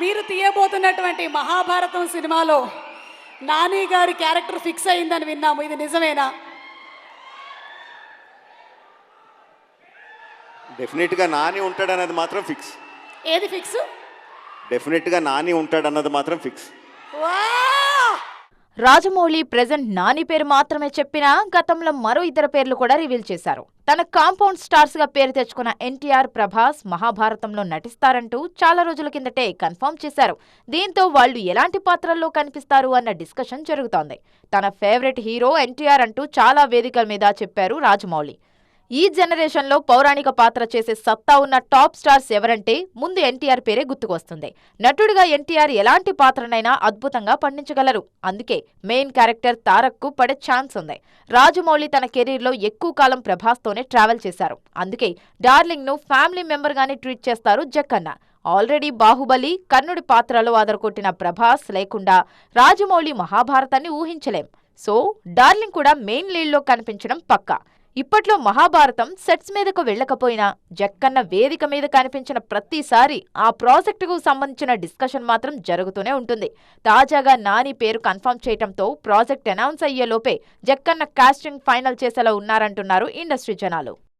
మీరు తీయబోతున్నటువంటి మహాభారతం సినిమాలో నాని గారి క్యారెక్టర్ ఫిక్స్ అయిందని విన్నాము. ఇది నిజమేనా? డెఫినెట్గా నాని ఉంటాడన్నది మాత్రం ఫిక్స్. ఏది ఫిక్స్? డెఫినెట్గా నాని ఉంటాడన్నది మాత్రం ఫిక్స్. రాజమౌళి ప్రెజెంట్ నాని పేరు మాత్రమే చెప్పినా గతంలో మరో ఇద్దరు పేర్లు కూడా రివీల్ చేశారు. తన కాంపౌండ్ స్టార్స్ గా పేరు తెచ్చుకున్న ఎన్టీఆర్, ప్రభాస్ మహాభారతంలో నటిస్తారంటూ చాలా రోజుల కిందటే కన్ఫర్మ్ చేశారు. దీంతో వాళ్లు ఎలాంటి పాత్రల్లో కనిపిస్తారు అన్న డిస్కషన్ జరుగుతోంది. తన ఫేవరెట్ హీరో ఎన్టీఆర్ అంటూ చాలా వేదికల మీద చెప్పారు రాజమౌళి. ఈ జనరేషన్లో పౌరాణిక పాత్ర చేసే సత్తా ఉన్న టాప్ స్టార్స్ ఎవరంటే ముందు ఎన్టీఆర్ పేరే గుర్తుకొస్తుంది. నటుడిగా ఎన్టీఆర్ ఎలాంటి పాత్రనైనా అద్భుతంగా పండించగలరు. అందుకే మెయిన్ క్యారెక్టర్ తారక్కు పడే ఛాన్స్ ఉంది. రాజమౌళి తన కెరీర్లో ఎక్కువ కాలం ప్రభాస్తోనే ట్రావెల్ చేశారు. అందుకే డార్లింగ్ ను ఫ్యామిలీ మెంబర్ గానే ట్రీట్ చేస్తారు జక్కన్న. ఆల్రెడీ బాహుబలి, కర్ణుడి పాత్రలో అదరకొట్టిన ప్రభాస్ లేకుండా రాజమౌళి మహాభారతాన్ని ఊహించలేం. సో డార్లింగ్ కూడా మెయిన్ లీడ్లో కనిపించడం పక్కా. ఇప్పట్లో మహాభారతం సెట్స్ మీదకు వెళ్లకపోయినా జక్కన్న వేదిక మీద కనిపించిన ప్రతిసారి ఆ ప్రాజెక్టుకు సంబంధించిన డిస్కషన్ మాత్రం జరుగుతూనే ఉంటుంది. తాజాగా నాని పేరు కన్ఫర్మ్ చేయడంతో ప్రాజెక్ట్ అనౌన్స్ అయ్యేలోపే జక్కన్న కాస్టింగ్ ఫైనల్ చేసేలా ఉన్నారంటున్నారు ఇండస్ట్రీ జనాలు.